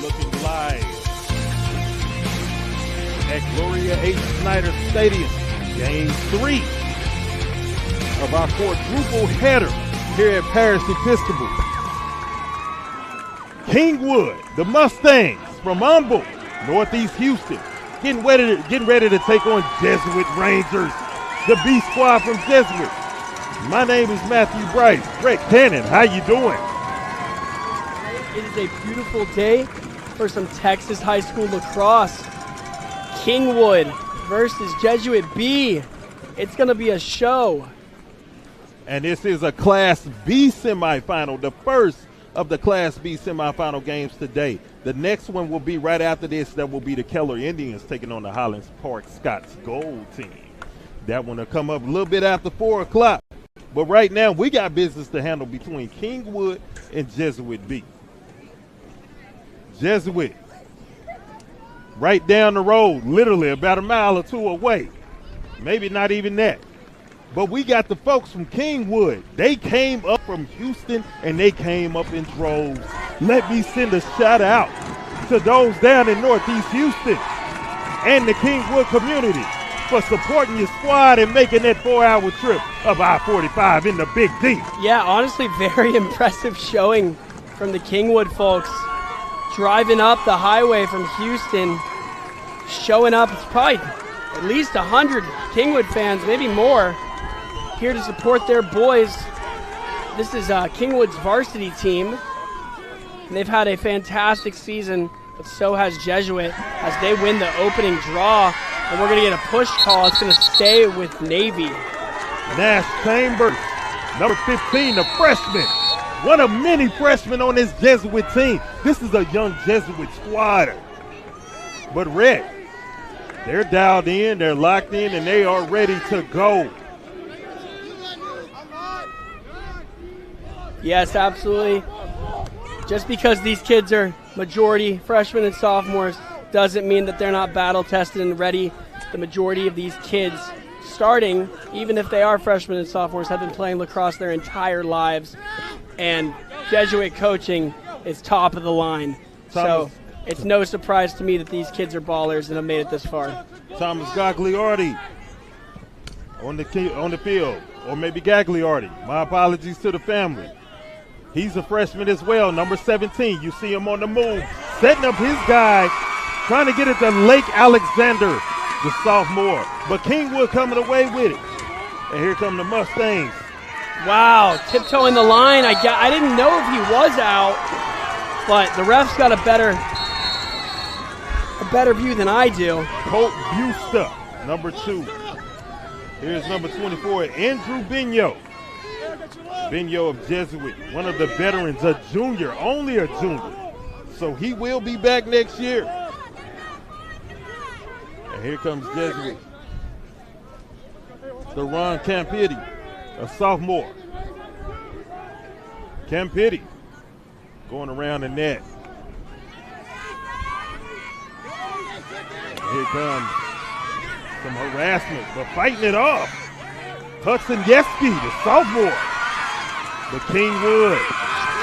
looking live at Gloria H. Snyder Stadium. Game 3 of our quadruple header here at Parish Episcopal. Kingwood, the Mustangs from Humble, Northeast Houston, getting ready to take on Jesuit Rangers, the B Squad from Jesuit. My name is Matthew Bryce. Brett Cannon, how you doing? It is a beautiful day for some Texas high school lacrosse. Kingwood versus Jesuit B. It's going to be a show. And this is a Class B semifinal, the first of the Class B semifinal games today. The next one will be right after this. That will be the Keller Indians taking on the Highlands Park Scots Gold team. That one will come up a little bit after 4 o'clock. But right now, we got business to handle between Kingwood and Jesuit B. Jesuit, right down the road, literally about a mile or two away. Maybe not even that. But we got the folks from Kingwood. They came up from Houston, and they came up in droves. Let me send a shout out to those down in Northeast Houston and the Kingwood community for supporting your squad and making that 4-hour trip of I-45 in the Big D. Yeah, honestly, very impressive showing from the Kingwood folks. Driving up the highway from Houston, showing up. It's probably at least 100 Kingwood fans, maybe more, here to support their boys. This is Kingwood's varsity team, and they've had a fantastic season, but so has Jesuit as they win the opening draw. And we're going to get a push call. It's going to stay with Navy. Nash Chambers, number 15, a freshman. One of many freshmen on this Jesuit team. This is a young Jesuit squad. But Red, they're dialed in, they're locked in, and they are ready to go. Yes, absolutely. Just because these kids are majority freshmen and sophomores doesn't mean that they're not battle tested and ready. The majority of these kids starting, even if they are freshmen and sophomores, have been playing lacrosse their entire lives. And Jesuit coaching is top of the line. So it's no surprise to me that these kids are ballers and have made it this far. Thomas Gagliardi on the field, or maybe Gagliardi. My apologies to the family. He's a freshman as well, number 17. You see him on the move, setting up his guy, trying to get it to Lake Alexander, the sophomore. But Kingwood coming away with it. And here come the Mustangs. Wow, tiptoeing the line. I didn't know if he was out, but the ref's got a better view than I do. Colt Busta, number 2. Here's number 24, Andrew Bigno. Bigno of Jesuit, one of the veterans, a junior, only a junior. So he will be back next year. And here comes Jesuit. Theron Campiti, a sophomore. Campiti going around the net. Here comes some harassment, but fighting it off. Hudson Yeski, the sophomore. The Kingwood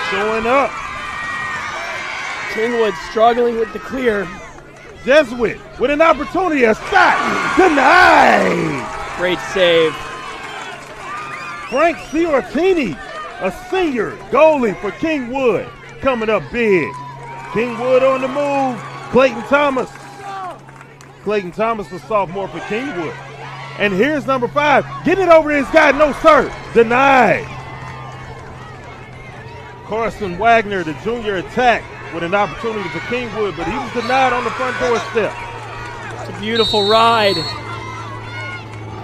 showing up. Kingwood struggling with the clear. Jesuit with an opportunity, a shot denied. Great save. Frank Ciortini, a senior goalie for Kingwood, coming up big. Kingwood on the move. Clayton Thomas. Clayton Thomas, a sophomore for Kingwood. And here's number 5. Get it over his guy. No, sir. Denied. Carson Wagner, the junior attack, with an opportunity for Kingwood, but he was denied on the front doorstep. It's a beautiful ride.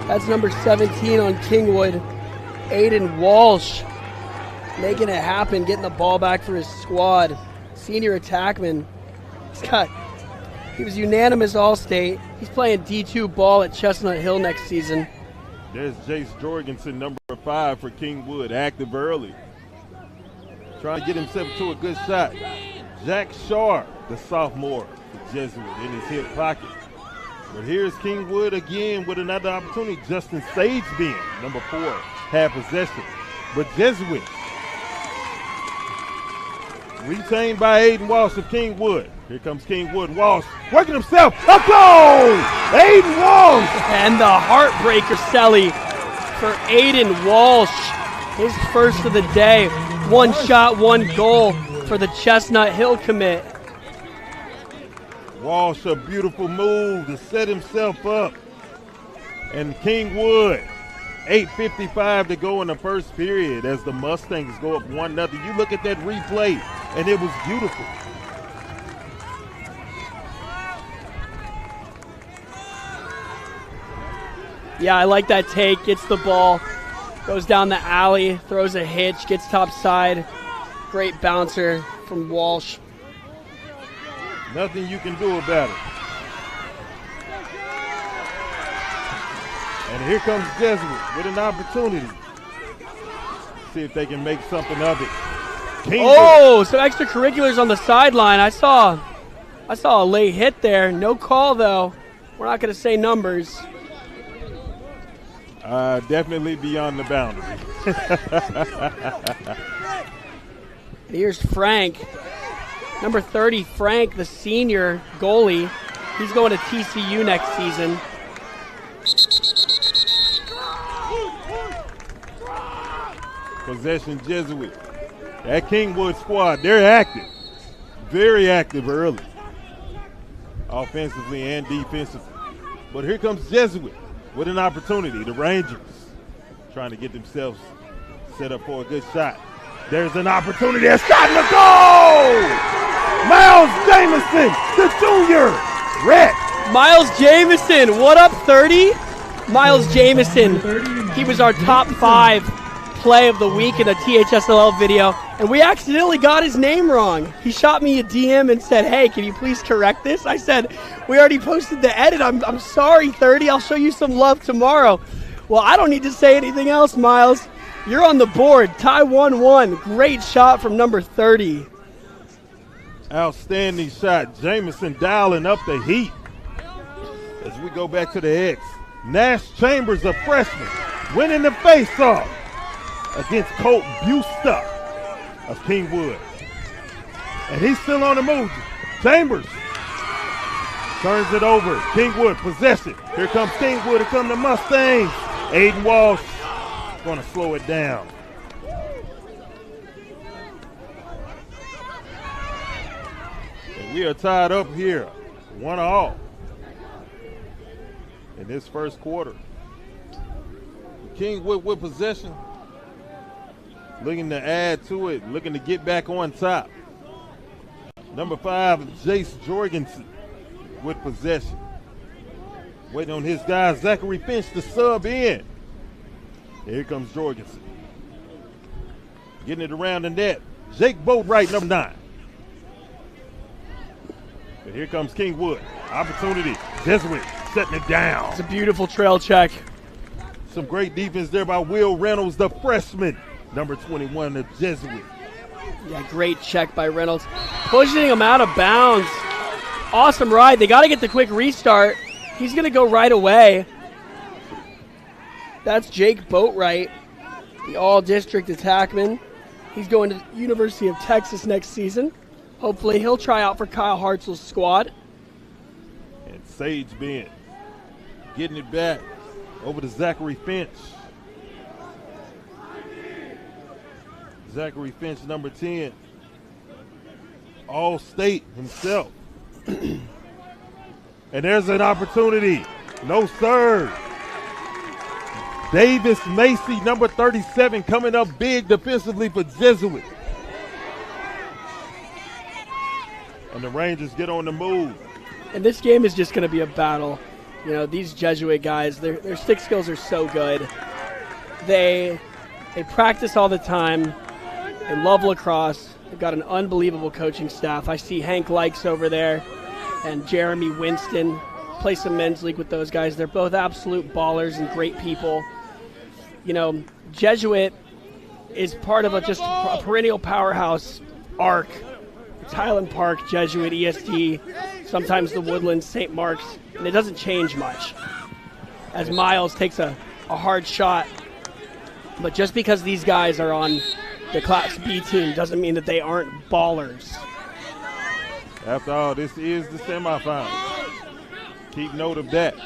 That's number 17 on Kingwood, Aiden Walsh, making it happen, getting the ball back for his squad. Senior attackman. He was unanimous All-State. He's playing D2 ball at Chestnut Hill next season. There's Jace Jorgensen, number 5 for Kingwood, active early. Trying to get himself to a good shot. Jack Shaw, the sophomore for Jesuit, in his hip pocket. But here's Kingwood again with another opportunity. Justin Sagebean, number 4, had possession. But Jesuit Retained by Aiden Walsh of Kingwood. Here comes Kingwood. Walsh working himself. Up goal! Aiden Walsh! And the heartbreaker, Selly, for Aiden Walsh. His first of the day. 1 shot, 1 goal for the Chestnut Hill commit. Walsh, a beautiful move to set himself up. And Kingwood, 8:55 to go in the first period as the Mustangs go up 1-0. You look at that replay, and it was beautiful. Yeah, I like that take. Gets the ball, goes down the alley, throws a hitch, gets top side. Great bouncer from Walsh. Nothing you can do about it. And here comes Jesuit with an opportunity. See if they can make something of it. Oh, some extracurriculars on the sideline. I saw a late hit there. No call, though. We're not going to say numbers. Definitely beyond the boundary. Here's Frank. Number 30, Frank, the senior goalie. He's going to TCU next season. Possession Jesuit. That Kingwood squad, they're active. Very active early. Offensively and defensively. But here comes Jesuit with an opportunity. The Rangers trying to get themselves set up for a good shot. There's an opportunity. A shot and a goal! Miles Jamison, the junior. Red. Miles Jamison, what up, 30? Miles Jamison, he was our top 5 play of the week in a THSLL video, and we accidentally got his name wrong. He shot me a DM and said, hey, can you please correct this? I said, we already posted the edit. I'm sorry, 30. I'll show you some love tomorrow. Well, I don't need to say anything else, Miles. You're on the board. Tie 1-1. Great shot from number 30. Outstanding shot. Jamison dialing up the heat. As we go back to the X. Nash Chambers, a freshman, winning the face-off against Colt Busta of Kingwood. And he's still on the move. Chambers turns it over. Kingwood, possession. Here comes Kingwood. Here come the Mustangs. Aiden Walsh going to slow it down. And we are tied up here, 1-1 in this first quarter. Kingwood with possession, looking to add to it, looking to get back on top. Number 5, Jace Jorgensen with possession. Waiting on his guy, Zachary Finch, to sub in. Here comes Jorgensen. Getting it around the net. Jake Boatwright, number 9. But here comes Kingwood. Opportunity. Jesuit setting it down. It's a beautiful trail check. Some great defense there by Will Reynolds, the freshman. Number 21, the Jesuit. Yeah, great check by Reynolds. Pushing him out of bounds. Awesome ride. They got to get the quick restart. He's going to go right away. That's Jake Boatwright, the all-district attackman. He's going to the University of Texas next season. Hopefully he'll try out for Kyle Hartzell's squad. And Sage Ben getting it back over to Zachary Finch. Zachary Finch, number 10. All-state himself. And there's an opportunity. No serve. Davis Macy, number 37, coming up big defensively for Jesuit. And the Rangers get on the move. And this game is just going to be a battle. You know, these Jesuit guys, their stick skills are so good. They practice all the time. They love lacrosse. They've got an unbelievable coaching staff. I see Hank Likes over there and Jeremy Winston. Play some men's league with those guys. They're both absolute ballers and great people. You know, Jesuit is part of just a perennial powerhouse arc. It's Highland Park, Jesuit, ESD, sometimes the Woodlands, St. Mark's, and it doesn't change much. As Miles takes a hard shot. But just because these guys are on the Class B team doesn't mean that they aren't ballers. After all, this is the semifinals. Keep note of that.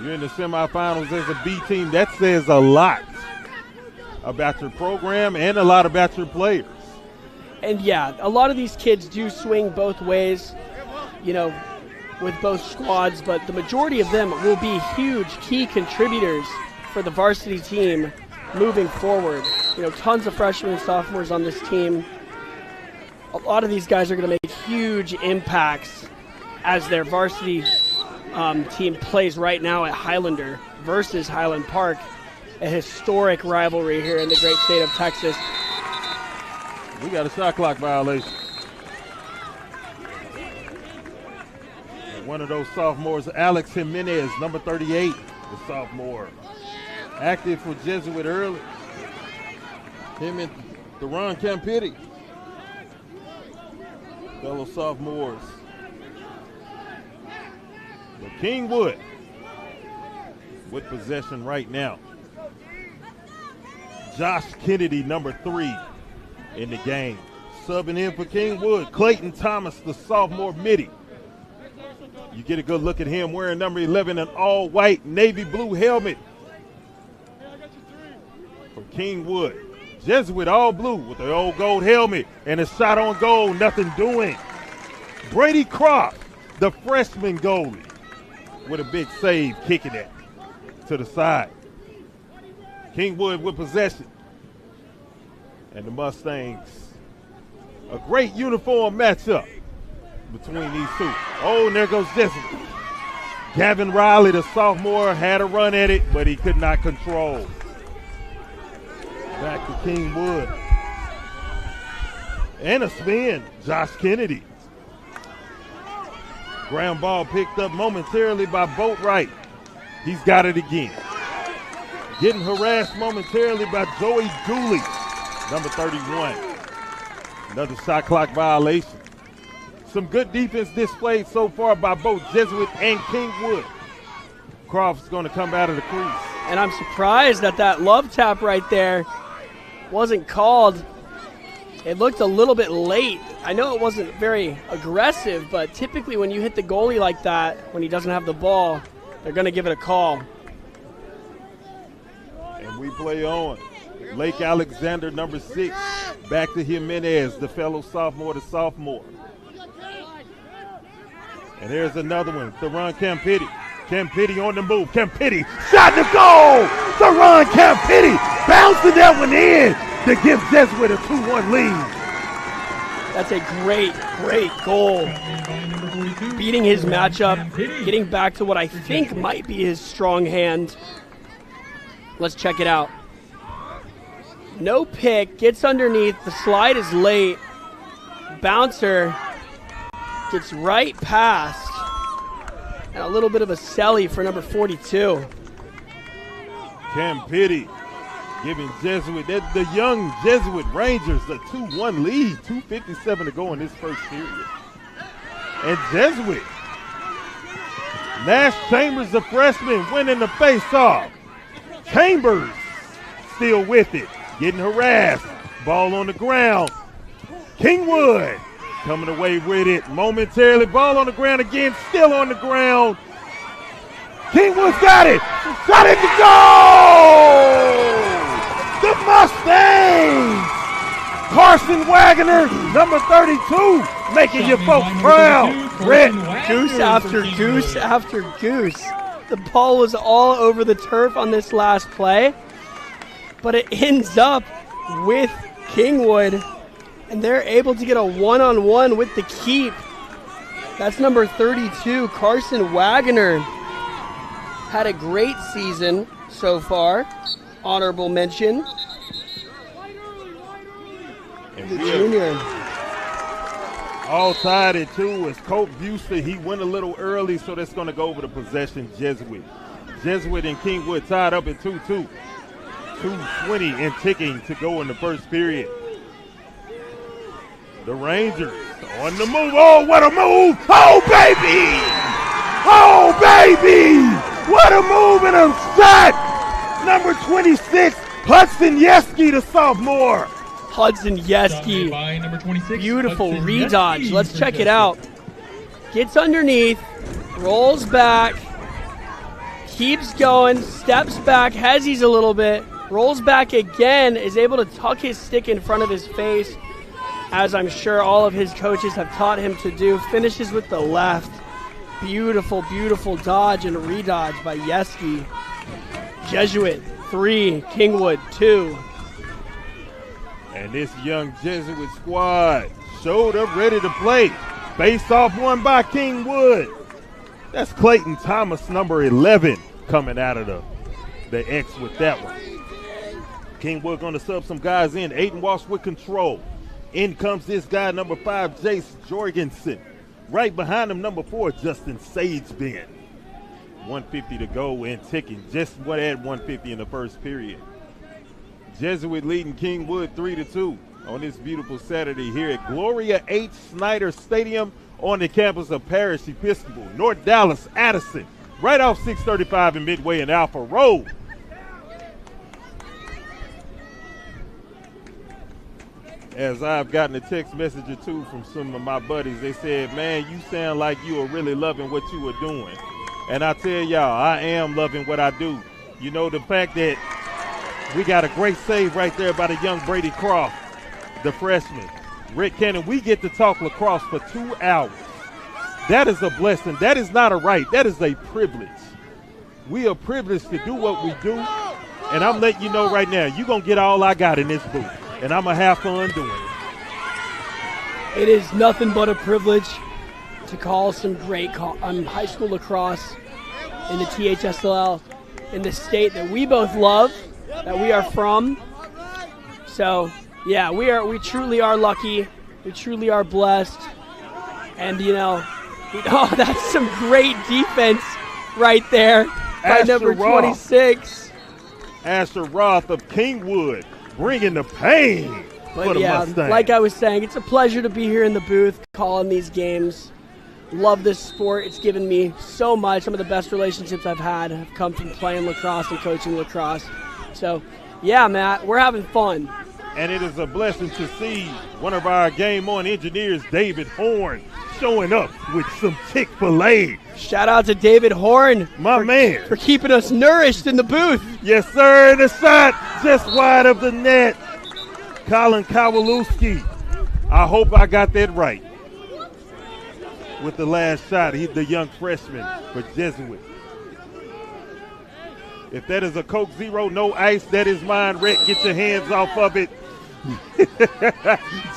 You're in the semifinals as a B team. That says a lot about your program and a lot about your players. And yeah, a lot of these kids do swing both ways, you know, with both squads, but the majority of them will be huge key contributors for the varsity team moving forward. You know, tons of freshmen and sophomores on this team. A lot of these guys are going to make huge impacts as their varsity team plays right now at Highlander versus Highland Park, a historic rivalry here in the great state of Texas. We got a shot clock violation. One of those sophomores, Alex Jimenez, number 38, the sophomore. Active for Jesuit early. Him and Theron Campiti, fellow sophomores. But Kingwood with possession right now. Josh Kennedy, number 3 in the game. Subbing in for Kingwood, Clayton Thomas, the sophomore midi. You get a good look at him wearing number 11, an all-white navy blue helmet for Kingwood. Jesuit all blue with the old gold helmet and a shot on goal, nothing doing. Brady Croft, the freshman goalie, with a big save, kicking it to the side. Kingwood with possession. And the Mustangs, a great uniform matchup between these two. Oh, and there goes Jesuit. Gavin Riley, the sophomore, had a run at it, but he could not control. Back to Kingwood. And a spin, Josh Kennedy. Ground ball picked up momentarily by Boatwright. He's got it again. Getting harassed momentarily by Joey Dooley, number 31. Another shot clock violation. Some good defense displayed so far by both Jesuit and Kingwood. Croft's going to come out of the crease. And I'm surprised that that love tap right there wasn't called. It looked a little bit late. I know it wasn't very aggressive, but typically when you hit the goalie like that, when he doesn't have the ball, they're going to give it a call. And we play on. Lake Alexander, number 6. Back to Jimenez, the fellow sophomore to sophomore. And here's another one, Theron Campiti. Campiti on the move. Campiti, shot in the goal! Theron Campiti bouncing that one in to give Jesuit a 2-1 lead. That's a great, great goal. Beating his matchup, getting back to what I think might be his strong hand. Let's check it out. No pick, gets underneath, the slide is late. Bouncer gets right past. And a little bit of a celly for number 42. Campiti giving Jesuit, the young Jesuit Rangers, a 2-1 lead, 2:57 to go in this first period. And Jesuit, Nash Chambers, the freshman, winning the face-off. Chambers still with it, getting harassed. Ball on the ground. Kingwood coming away with it momentarily. Ball on the ground again, still on the ground. Kingwood's got it. Shot it to goal! The Mustangs! Carson Wagner, number 32, making your folks proud. Brett. Goose after goose after goose. The ball was all over the turf on this last play, but it ends up with Kingwood, and they're able to get a one-on-one with the keep. That's number 32, Carson Wagner. Had a great season so far. Honorable mention. And The junior. all tied at 2 is Cope Buster. He went a little early, so that's going to go over the possession Jesuit. Jesuit and Kingwood tied up at 2-2. 2:20 and ticking to go in the first period. The Rangers on the move. Oh, what a move! Oh, baby! Oh, baby! What a move and a shot! Number 26, Hudson Yeski, the sophomore. Hudson Yeski. By number 26, Beautiful Hudson redodge. Yeski Let's for check it Jesuit. out. Gets underneath, rolls back, keeps going, steps back, hezzies a little bit, rolls back again, is able to tuck his stick in front of his face, as I'm sure all of his coaches have taught him to do. Finishes with the left. Beautiful, beautiful dodge and redodge by Yeski. Jesuit 3, Kingwood 2. And this young Jesuit squad showed up ready to play. Face off won by Kingwood. That's Clayton Thomas, number 11, coming out of the X with that one. Kingwood going to sub some guys in. Aiden Walsh with control. In comes this guy, number 5, Jace Jorgensen. Right behind him, number 4, Justin Sageben. 150 to go and ticking. Just what had 150 in the first period. Jesuit leading Kingwood 3-2 on this beautiful Saturday here at Gloria H. Snyder Stadium on the campus of Parish Episcopal, North Dallas, Addison, right off 635 and Midway and Alpha Road. As I've gotten a text message or two from some of my buddies, they said, man, you sound like you are really loving what you are doing. And I tell y'all, I am loving what I do. You know, the fact that we got a great save right there by the young Brady Croft, the freshman. Rick Cannon, we get to talk lacrosse for 2 hours. That is a blessing. That is not a right. That is a privilege. We are privileged to do what we do. And I'm letting you know right now, you're going to get all I got in this booth. And I'm going to have fun doing it. It is nothing but a privilege to call some great high school lacrosse in the THSLL in the state that we both love, that we are from. So, yeah, we truly are lucky. We truly are blessed. And, oh, that's some great defense right there by number 26. Asher Roth of Kingwood bringing the pain for the Mustangs. Like I was saying, it's a pleasure to be here in the booth calling these games. Love this sport. It's given me so much. Some of the best relationships I've had have come from playing lacrosse and coaching lacrosse. So, yeah, Matt, we're having fun. And it is a blessing to see one of our Game On engineers, David Horn, showing up with some Chick-fil-A. Shout out to David Horn. My man. For keeping us nourished in the booth. Yes, sir. And the shot just wide of the net. Colin Kowalewski. I hope I got that right. With the last shot, he's the young freshman for Jesuit. If that is a Coke Zero, no ice, that is mine. Rick, get your hands off of it.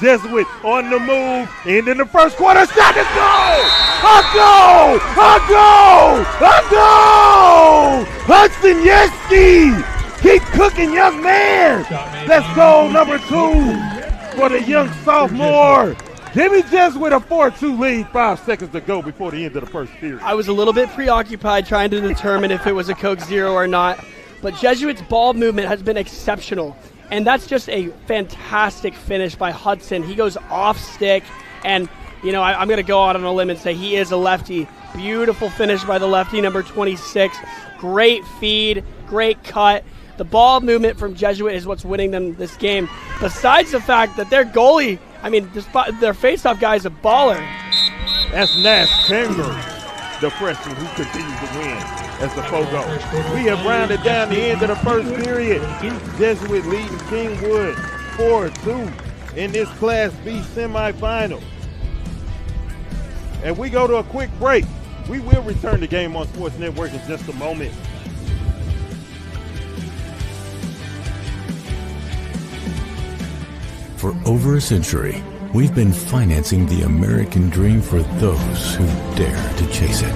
Jesuit on the move. And in the first quarter, shot is goal! A goal! A goal! A goal! Hudson Yeski! Keep cooking, young man! That's goal number 2 for the young sophomore. Jimmy Jesuit a 4-2 lead, 5 seconds to go before the end of the first period. I was a little bit preoccupied trying to determine if it was a Coke Zero or not, but Jesuit's ball movement has been exceptional, and that's just a fantastic finish by Hudson. He goes off stick, and I'm going to go out on a limb and say he is a lefty. Beautiful finish by the lefty, number 26. Great feed, great cut. The ball movement from Jesuit is what's winning them this game, besides the fact that their goalie, their faceoff guy is a baller. That's Nash Chambers, the freshman who continues to win as the Fogo. We have rounded down the end of the first period. Jesuit leading Kingwood 4-2 in this Class B semifinal. And we go to a quick break. We will return the Game On Sports Network in just a moment. For over a century, we've been financing the American dream for those who dare to chase it.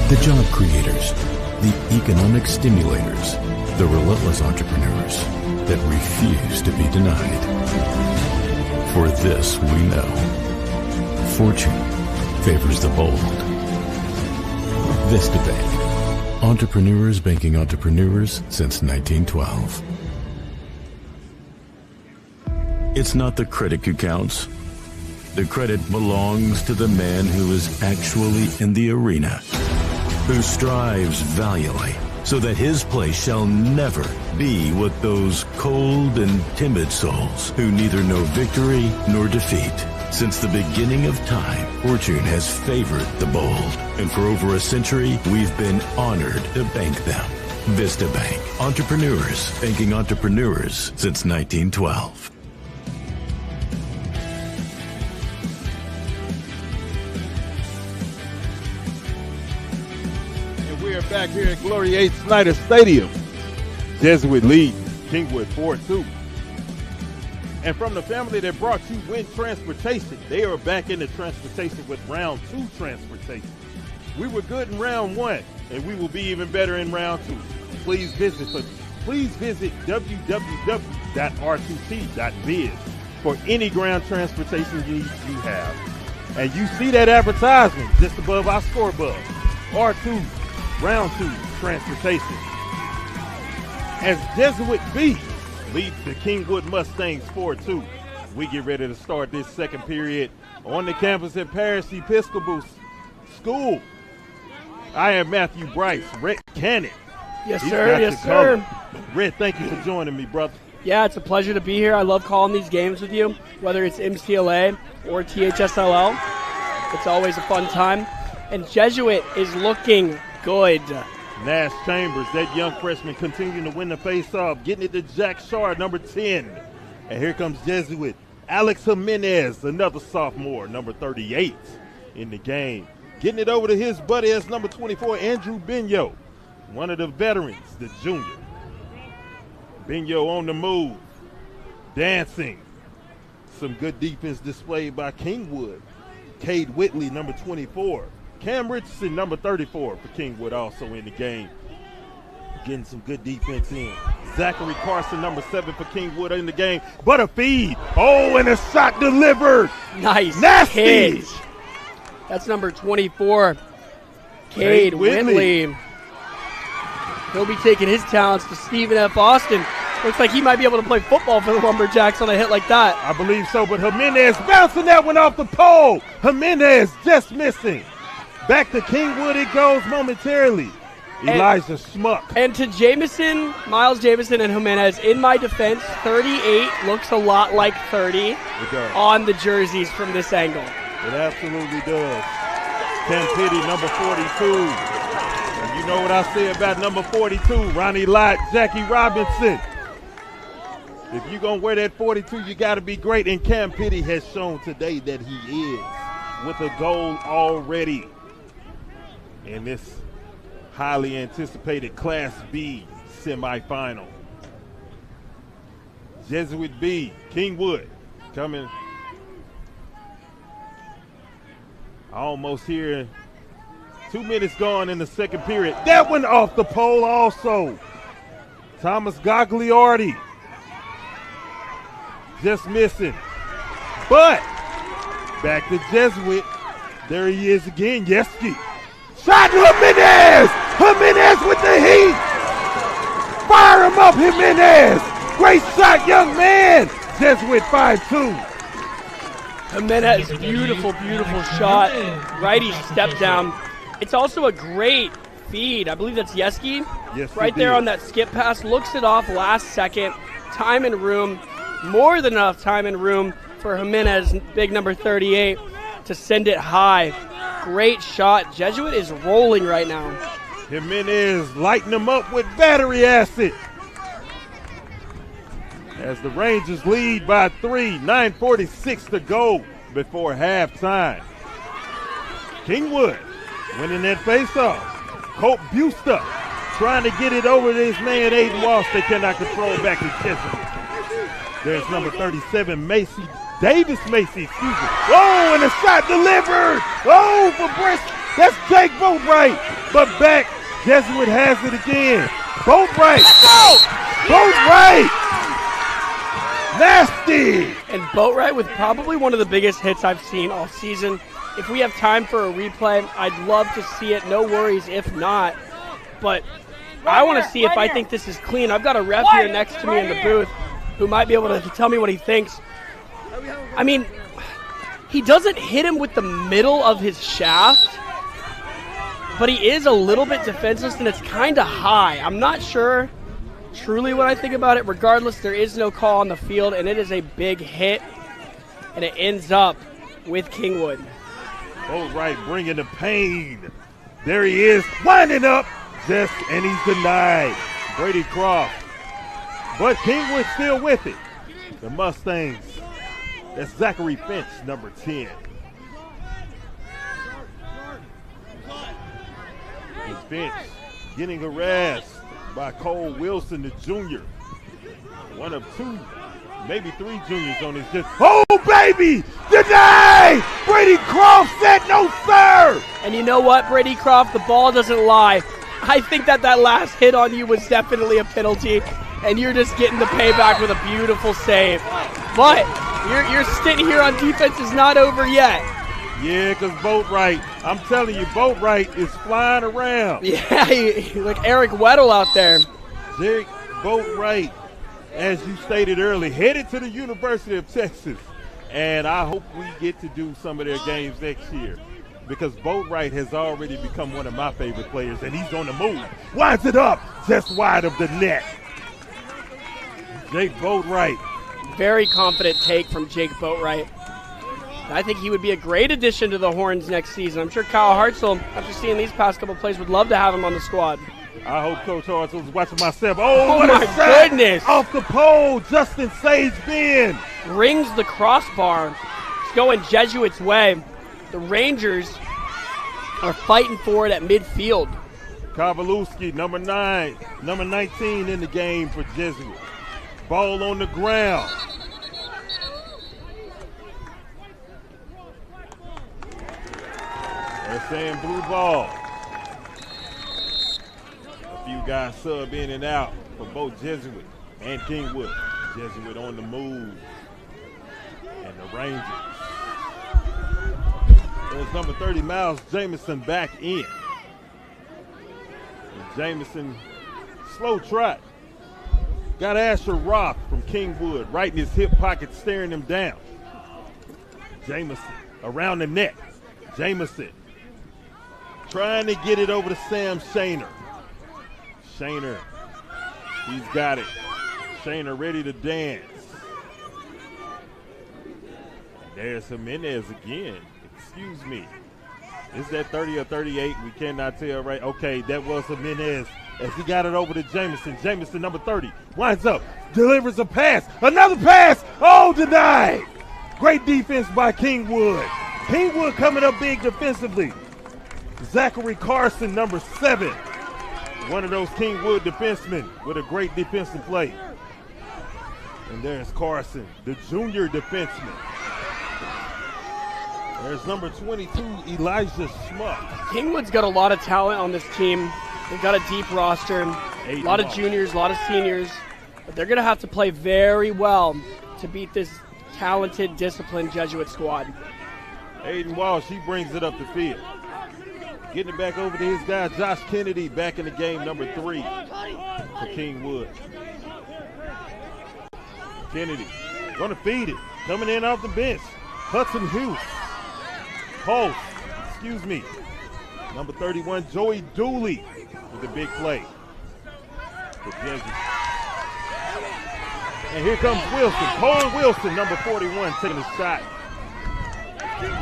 The job creators, the economic stimulators, the relentless entrepreneurs that refuse to be denied. For this we know, fortune favors the bold. Vista Bank, entrepreneurs banking entrepreneurs since 1912. It's not the critic who counts. The credit belongs to the man who is actually in the arena, who strives valiantly so that his place shall never be with those cold and timid souls who neither know victory nor defeat. Since the beginning of time, fortune has favored the bold, and for over a century, we've been honored to bank them. Vista Bank. Entrepreneurs banking entrepreneurs since 1912. And we are back here at Glory H. Snyder Stadium. Jesuit lead Kingwood 4-2. And from the family that brought you Win Transportation, they are back into transportation with round 2 transportation. We were good in round 1, and we will be even better in round 2. Please visit www.r2t.biz for any ground transportation needs you have. And you see that advertisement just above our scoreboard. R2, round 2 transportation. As Jesuit B leads the Kingwood Mustangs 4-2. We get ready to start this second period on the campus at Parish Episcopal School. I am Matthew Bryce, Rhett Cannon. Yes, sir. Yes, sir. Rhett, thank you for joining me, brother. Yeah, it's a pleasure to be here. I love calling these games with you, whether it's MCLA or THSLL. It's always a fun time. And Jesuit is looking good. Nash Chambers, that young freshman, continuing to win the face-off, getting it to Jack Shard, number 10. And here comes Jesuit. Alex Jimenez, another sophomore, number 38 in the game. Getting it over to his buddy as number 24, Andrew Benyo, one of the veterans, the junior. Benyo on the move, dancing. Some good defense displayed by Kingwood. Cade Whitley, number 24. Cam Richardson, number 34 for Kingwood, also in the game. Getting some good defense in. Zachary Carson, number 7 for Kingwood in the game. But a feed. Oh, and a shot delivered. Nice. Nasty. Hit. That's number 24, Cade Whitley. He'll be taking his talents to Stephen F. Austin. Looks like he might be able to play football for the Lumberjacks on a hit like that. I believe so, but Jimenez bouncing that one off the pole. Jimenez just missing. Back to Kingwood it goes momentarily. Elijah Schmuck. And to Jamison, Miles Jamison and Jimenez, in my defense, 38 looks a lot like 30 on the jerseys from this angle. It absolutely does. Ken Pitty, number 42. And you know what I say about number 42, Ronnie Lott, Jackie Robinson. If you're going to wear that 42, you got to be great. And Cam Pitty has shown today that he is, with a goal already in this highly anticipated Class B semifinal. Jesuit B, Kingwood coming almost here. 2 minutes gone in the second period. That one off the pole also. Thomas Gagliardi just missing. But back to Jesuit. There he is again, Yeski. Shot Jimenez! Jimenez with the heat! Fire him up, Jimenez! Great shot, young man! Jesuit 5-2. Jimenez, beautiful, beautiful shot. Righty step down. It's also a great feed. I believe that's Yeski. Yes, right there on that skip pass. Looks it off last second. Time and room. More than enough time and room for Jimenez, big number 38, to send it high. Great shot. Jesuit is rolling right now. Jimenez lighting them up with battery acid. As the Rangers lead by 3, 9:46 to go before halftime. Kingwood winning that faceoff. Colt Busta trying to get it over to his man Aiden Walsh. They cannot control back to Chesapeake. There's number 37, Davis Macy, excuse me. Oh, and a shot delivered. Oh, for Brest. That's Jake Boatwright. But back, Jesuit has it again. Boatwright. Boatwright. Nasty. And Boatwright with probably one of the biggest hits I've seen all season. If we have time for a replay, I'd love to see it. No worries if not. But I want to see if I think this is clean. I've got a ref here next to me in the booth who might be able to tell me what he thinks. I mean, he doesn't hit him with the middle of his shaft. but he is a little bit defenseless, and it's kind of high. I'm not sure truly what I think about it. Regardless, there is no call on the field, and it is a big hit, and it ends up with Kingwood. Boatwright bringing the pain. There he is, winding up, and he's denied. Brady Croft. But Kingwood still with it. The Mustangs. That's Zachary Finch, number 10. It's Finch getting harassed by Cole Wilson, the junior. One of two, maybe three juniors on his just. Oh, baby! Denied! Brady Croft said no, sir! And you know what, Brady Croft? The ball doesn't lie. I think that last hit on you was definitely a penalty, and you're just getting the payback with a beautiful save. But your stint here on defense is not over yet. Yeah, because Boatwright, I'm telling you, Boatwright is flying around. Yeah, like Eric Weddle out there. Jake Boatwright, as you stated earlier, headed to the University of Texas. And I hope we get to do some of their games next year, because Boatwright has already become one of my favorite players, and he's on the move. Winds it up just wide of the net. Jake Boatwright. Very confident take from Jake Boatwright. I think he would be a great addition to the Horns next season. I'm sure Kyle Hartzell, after seeing these past couple plays, would love to have him on the squad. I hope Coach Hartzell's watching myself. Oh, what my a sack! goodness. Off the pole, Justin Sage-Ben. Rings the crossbar. It's going Jesuit's way. The Rangers are fighting for it at midfield. Kowalewski, number 9, number 19 in the game for Jesuit. Ball on the ground. They're saying blue ball. A few guys sub in and out for both Jesuit and Kingwood. Jesuit on the move. And the Rangers. There's number 30, Miles Jamison, back in. And Jamison, slow trot. Got Asher Roth from Kingwood right in his hip pocket, staring him down. Jamison around the net. Jamison trying to get it over to Sam Shaner. Shaner, he's got it. Shaner ready to dance. There's Jimenez again. Excuse me. Is that 30 or 38? We cannot tell, right? Okay, that was Jimenez as he got it over to Jamison. Jamison, number 30, winds up, delivers a pass. Another pass. Oh, denied. Great defense by Kingwood. Kingwood coming up big defensively. Zachary Carson, number 7. One of those Kingwood defensemen with a great defensive play. And there's Carson, the junior defenseman. There's number 22, Elijah Schmuck. Kingwood's got a lot of talent on this team. They've got a deep roster, a lot of juniors, a lot of seniors. But they're going to have to play very well to beat this talented, disciplined Jesuit squad. Aiden Walsh, he brings it up the field. Getting it back over to his guy, Josh Kennedy, back in the game, number 3 for Kingwood. Kennedy going to feed it. Coming in off the bench, Hudson Hughes. Pulse, excuse me. Number 31, Joey Dooley with the big play for Jesuit. And here comes Wilson, Cole Wilson, number 41, taking a shot.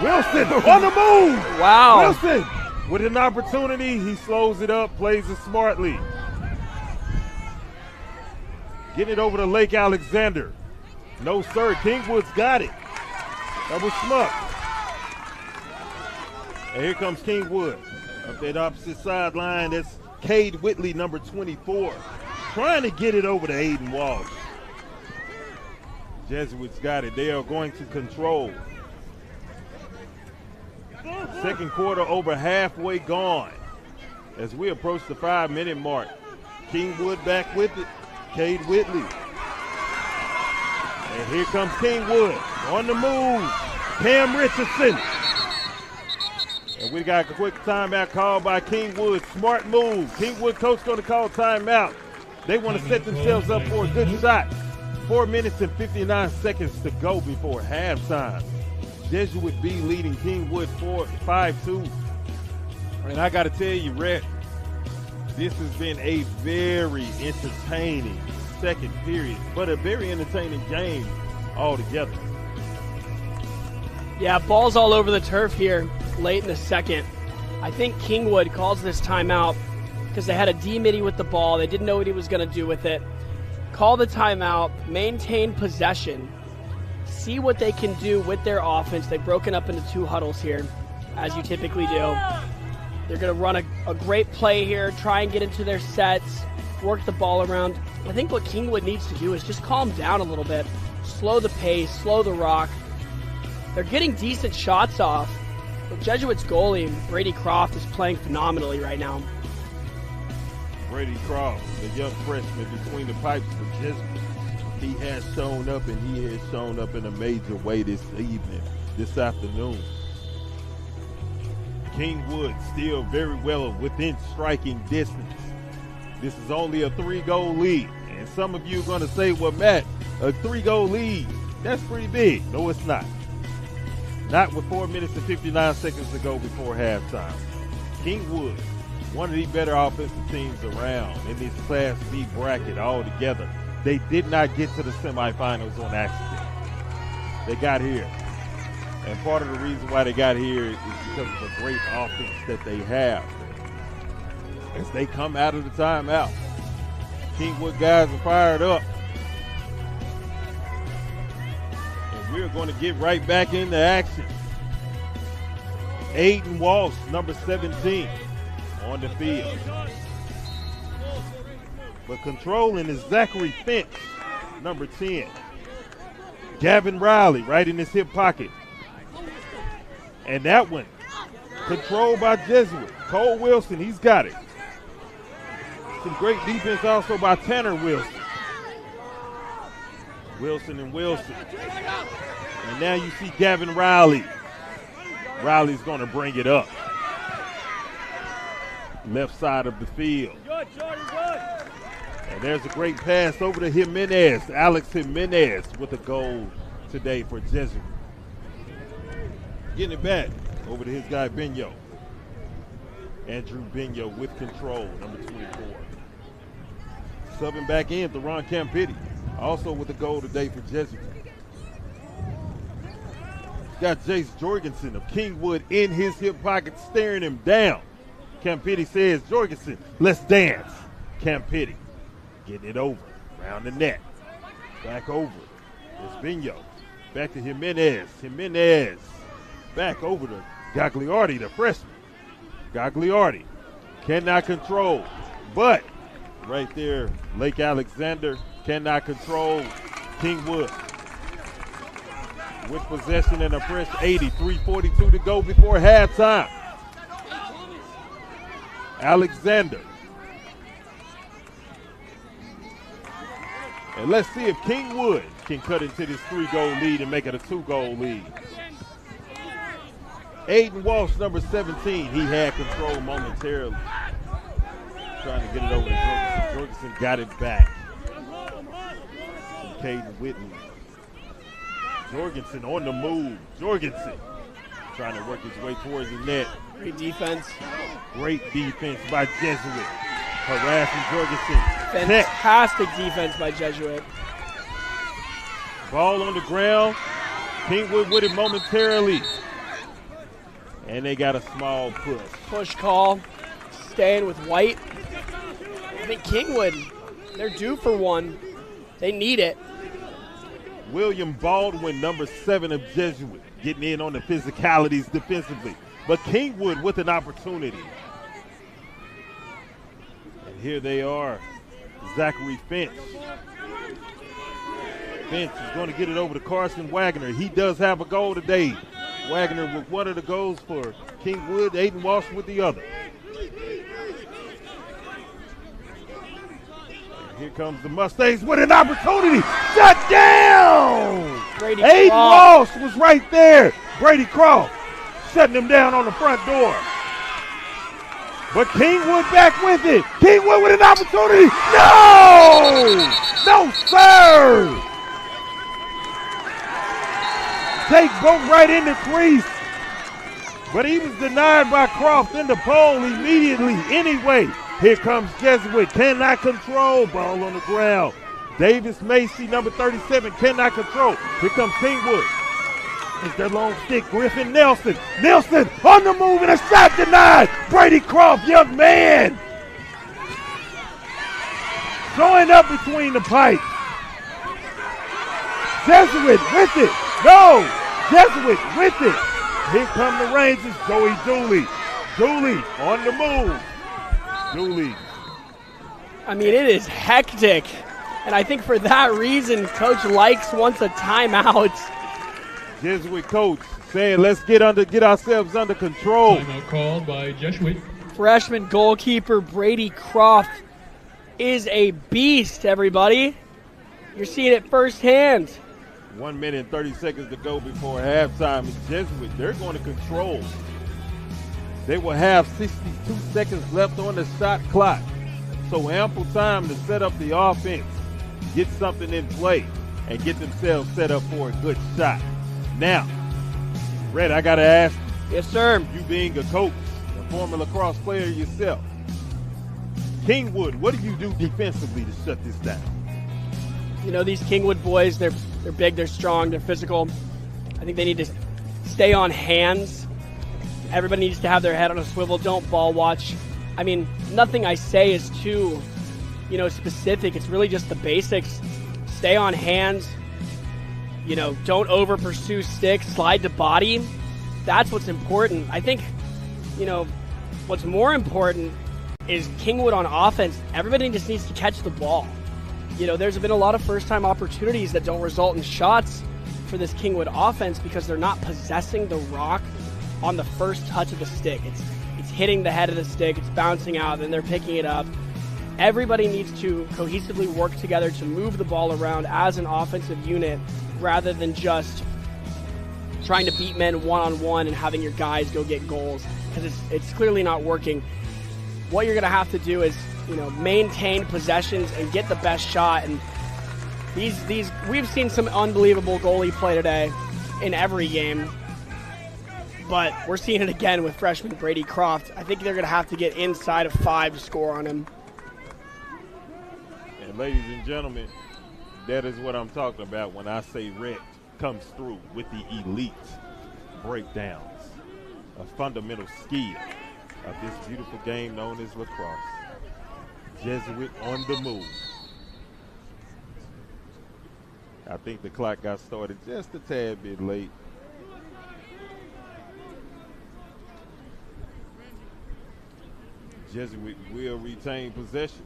Wilson on the move. Wow. Wilson with an opportunity. He slows it up, plays it smartly. Getting it over to Lake Alexander. No, sir. Kingwood's got it. That was Schmuck. And here comes Kingwood. Up that opposite sideline, that's Cade Whitley, number 24. Trying to get it over to Aiden Walsh. Jesuits got it. They are going to control. Second quarter over halfway gone as we approach the 5-minute mark. Kingwood back with it. Cade Whitley. And here comes Kingwood on the move. Cam Richardson. And we got a quick timeout called by Kingwood. Smart move. Kingwood coach going to call timeout. They want to set themselves up for a good shot. 4 minutes and 59 seconds to go before halftime. Jesuit B leading Kingwood 5-2. And I got to tell you, Rhett, this has been a very entertaining second period, but a very entertaining game altogether. Yeah, balls all over the turf here late in the second. I think Kingwood calls this timeout because they had a D-Mitty with the ball. They didn't know what he was going to do with it. Call the timeout, maintain possession, see what they can do with their offense. They've broken up into 2 huddles here, as you typically do. They're going to run a great play here, try and get into their sets, work the ball around. I think what Kingwood needs to do is just calm down a little bit, slow the pace, slow the rock. They're getting decent shots off, but Jesuit's goalie, Brady Croft, is playing phenomenally right now. Brady Croft, the young freshman between the pipes for Jesuit. He has shown up, and he has shown up in a major way this evening, this afternoon. Kingwood still very well within striking distance. This is only a 3-goal lead. And some of you are going to say, well, Matt, a 3-goal lead, that's pretty big. No, it's not. Not with 4 minutes and 59 seconds to go before halftime. Kingwood, one of the better offensive teams around in this Class B bracket altogether. They did not get to the semifinals on accident. They got here. And part of the reason why they got here is because of the great offense that they have. As they come out of the timeout, Kingwood guys are fired up. And we're going to get right back into action. Aiden Walsh, number 17, on the field. But controlling is Zachary Finch, number 10. Gavin Riley right in his hip pocket. And that one, controlled by Jesuit. Cole Wilson, he's got it. Some great defense also by Tanner Wilson. Wilson and Wilson. And now you see Gavin Riley. Riley's going to bring it up. Left side of the field. And there's a great pass over to Jimenez. Alex Jimenez with a goal today for Jesuit. Getting it back over to his guy, Benyo. Andrew Benyo with control, number 24. Subbing back in, Theron Campitti, also with a goal today for Jesuit. Got Jace Jorgensen of Kingwood in his hip pocket, staring him down. Campitti says, Jorgensen, let's dance. Campitti getting it over, around the net. Back over, it's Benyo. Back to Jimenez. Jimenez. Back over to Gagliardi, the freshman. Gagliardi cannot control, but right there, Lake Alexander cannot control Kingwood. With possession and a fresh 80, 3:42 to go before halftime. Alexander. And let's see if Kingwood can cut into this 3-goal lead and make it a 2-goal lead. Aiden Walsh, number 17, he had control momentarily. Trying to get it over to Jorgensen. Jorgensen got it back. From Caden Whitney. Jorgensen on the move. Jorgensen trying to work his way towards the net. Great defense. Great defense by Jesuit. Harassing Jorgensen. Fantastic defense by Jesuit. Ball on the ground. Kingwood with it momentarily. And they got a small push. Push call. Staying with White. I think Kingwood, they're due for one. They need it. William Baldwin, number 7 of Jesuit, getting in on the physicalities defensively. But Kingwood with an opportunity. And here they are, Zachary Finch. Finch is going to get it over to Carson Wagner. He does have a goal today. Wagner with one of the goals for Kingwood, Aiden Walsh with the other. And here comes the Mustangs with an opportunity. Shut down! Brady Aiden Croft. Walsh was right there. Brady Croft shutting him down on the front door. But Kingwood back with it. Kingwood with an opportunity. No! No, sir! Take both right in the crease. But he was denied by Croft in the pole immediately. Anyway, here comes Jesuit. Cannot control. Ball on the ground. Davis Macy, number 37, cannot control. Here comes Kingwood. It's their long stick. Griffin Nelson. Nelson on the move and a shot denied. Brady Croft, young man. Throwing up between the pipes. Jesuit with it. No. Jesuit with it. Here come the Rangers. Joey Dooley. Dooley on the move. Dooley. I mean, it is hectic. And I think for that reason, Coach Likes wants a timeout. Jesuit coach saying, let's get ourselves under control. Timeout called by Jesuit. Freshman goalkeeper Brady Croft is a beast, everybody. You're seeing it firsthand. 1 minute and 30 seconds to go before halftime. Jesuit, they're going to control. They will have 62 seconds left on the shot clock. So ample time to set up the offense, get something in play, and get themselves set up for a good shot. Now, Red, I got to ask you. Yes, sir. You being a coach, a former lacrosse player yourself, Kingwood, what do you do defensively to shut this down? You know, these Kingwood boys, they're big, they're strong, they're physical. I think they need to stay on hands. Everybody needs to have their head on a swivel. Don't ball watch. I mean, nothing I say is too, specific. It's really just the basics. Stay on hands. Don't over pursue sticks. Slide to body. That's what's important. I think, what's more important is Kingwood on offense. Everybody just needs to catch the ball. There's been a lot of first-time opportunities that don't result in shots for this Kingwood offense because they're not possessing the rock on the first touch of the stick. It's hitting the head of the stick, it's bouncing out, then they're picking it up. Everybody needs to cohesively work together to move the ball around as an offensive unit rather than just trying to beat men one-on-one and having your guys go get goals because it's clearly not working. What you're going to have to do is maintain possessions and get the best shot. And these we've seen some unbelievable goalie play today in every game, but we're seeing it again with freshman Brady Croft. I think they're going to have to get inside of 5 to score on him. And ladies and gentlemen, that is what I'm talking about when I say Red comes through with the elite breakdowns, a fundamental skill of this beautiful game known as lacrosse. Jesuit on the move. I think the clock got started just a tad bit late. Jesuit will retain possession.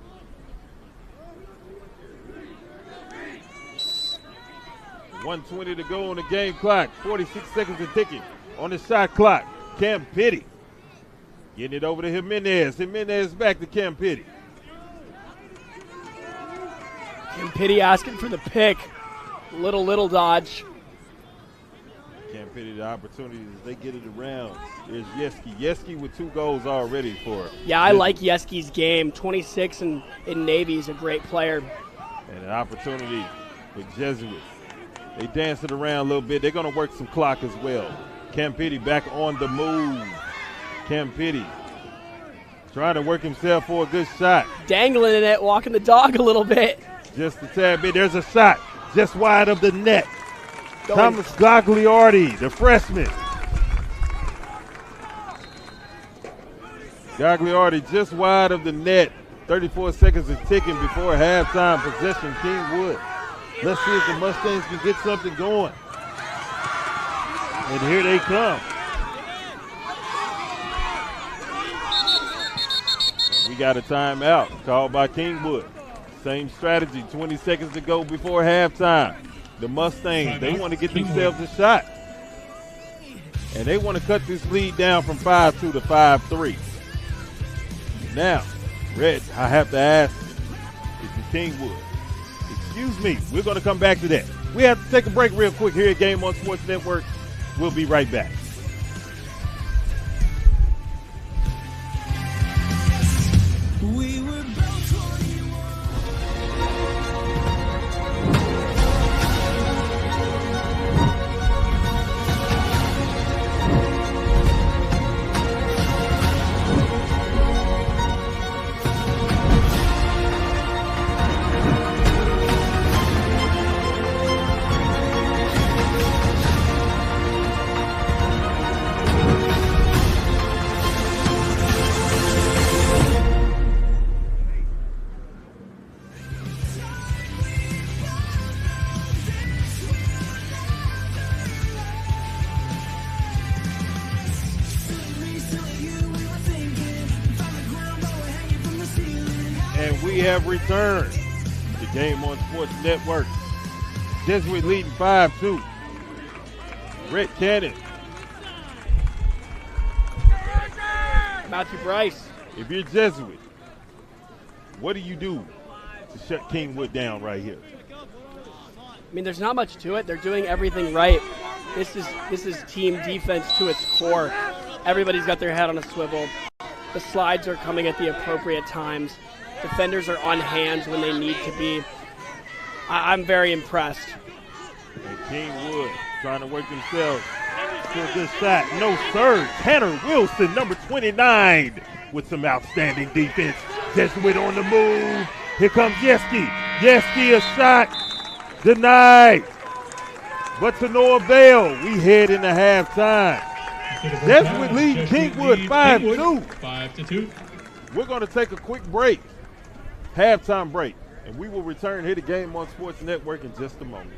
.120 to go on the game clock. 46 seconds to ticking on the shot clock. Cam Pitty getting it over to Jimenez. Jimenez back to Cam Pitty. And Pitty asking for the pick. Little dodge. Cam Pitty the opportunities as they get it around. There's Yeski. Yeski with 2 goals already for Yeah, I like Yeski's game. 26 in Navy. He's a great player. And an opportunity for Jesuit. They dance it around a little bit. They're going to work some clock as well. Cam Pitty back on the move. Cam Pitty trying to work himself for a good shot. Dangling in it, walking the dog a little bit. Just a tad bit. There's a shot just wide of the net. Thomas Gagliardi, the freshman. Gagliardi just wide of the net. 34 seconds is ticking before halftime. Possession, Kingwood. Let's see if the Mustangs can get something going. And here they come. We got a timeout called by Kingwood. Same strategy, 20 seconds to go before halftime. The Mustangs, they want to get themselves a shot. And they want to cut this lead down from 5-2 to 5-3. Now, Red, I have to ask, it's the Kingwood. Excuse me, we're going to come back to that. We have to take a break real quick here at Game On Sports Network. We'll be right back. And we have returned. The game on Sports Network. Jesuit leading 5-2. Red Cannon. Matthew Bryce. If you're Jesuit, what do you do to shut Kingwood down right here? I mean, there's not much to it. They're doing everything right. This is team defense to its core. Everybody's got their head on a swivel. The slides are coming at the appropriate times. Defenders are on hands when they need to be. I'm very impressed. And Kingwood trying to work themselves to a good shot. No, sir. Tanner Wilson, number 29, with some outstanding defense. Jesuit on the move. Here comes Yeski. Yeski, a shot. Denied. But to no avail. We head into halftime. Jesuit lead Kingwood 5-2. 5-2. We're going to take a quick break. Halftime break. And we will return here to Game on Sports Network in just a moment.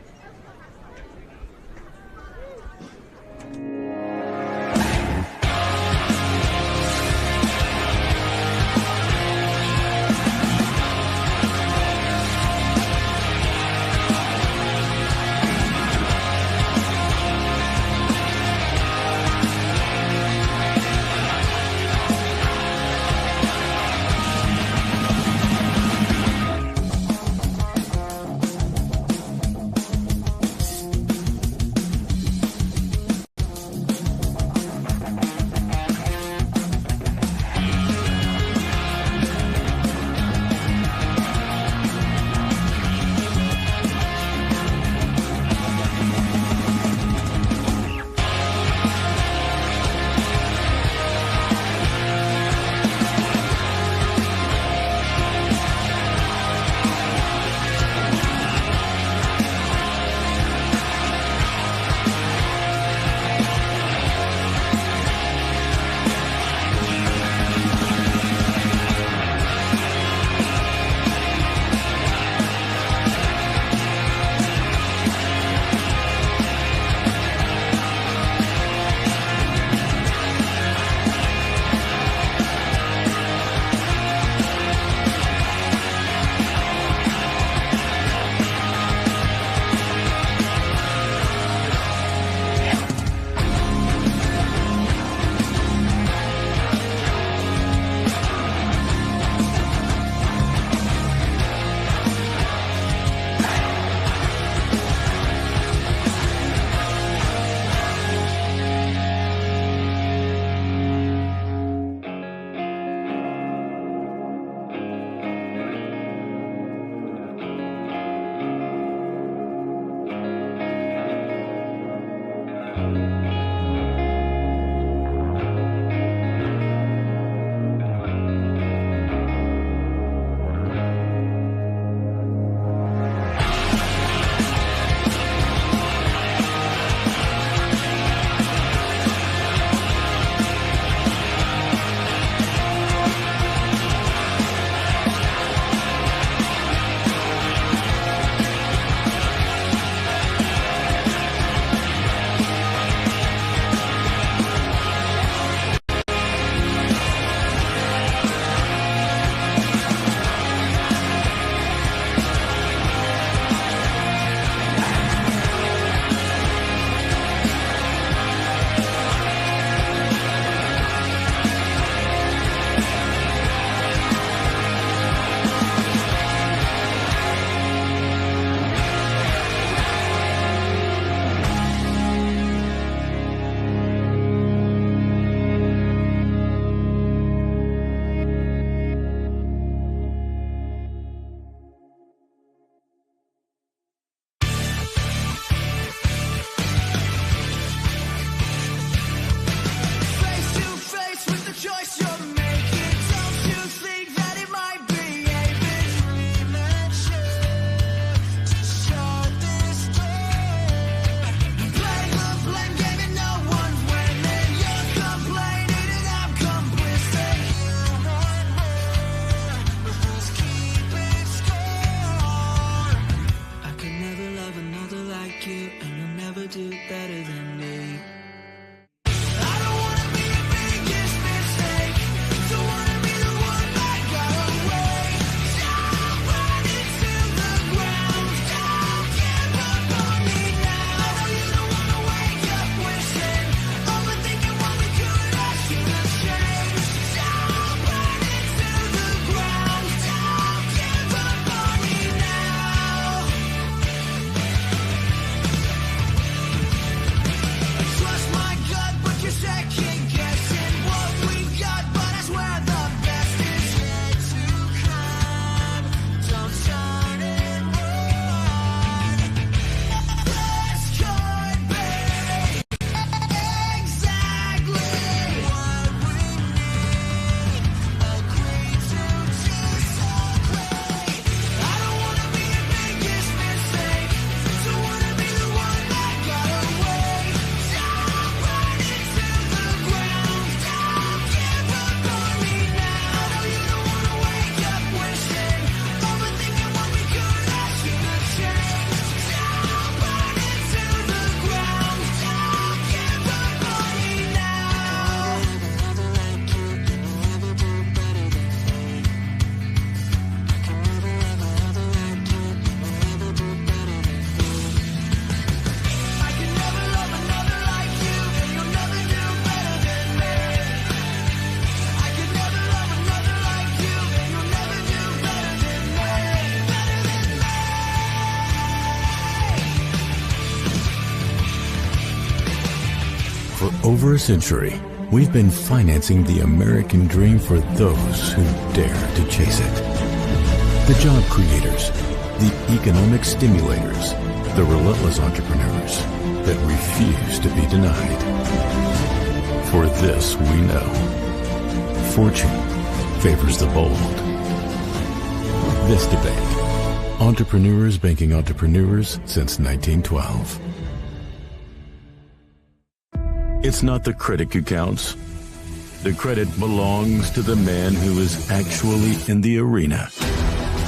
over a century, we've been financing the American dream for those who dare to chase it. The job creators, the economic stimulators, the relentless entrepreneurs that refuse to be denied. For this we know, fortune favors the bold. Vista Bank, entrepreneurs banking entrepreneurs since 1912. It's not the critic who counts. The credit belongs to the man who is actually in the arena,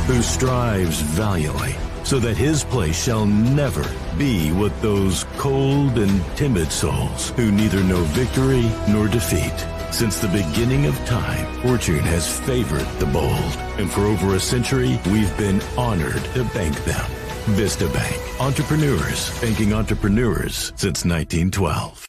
who strives valiantly so that his place shall never be with those cold and timid souls who neither know victory nor defeat. Since the beginning of time, fortune has favored the bold, and for over a century, we've been honored to bank them. Vista Bank, entrepreneurs banking entrepreneurs since 1912.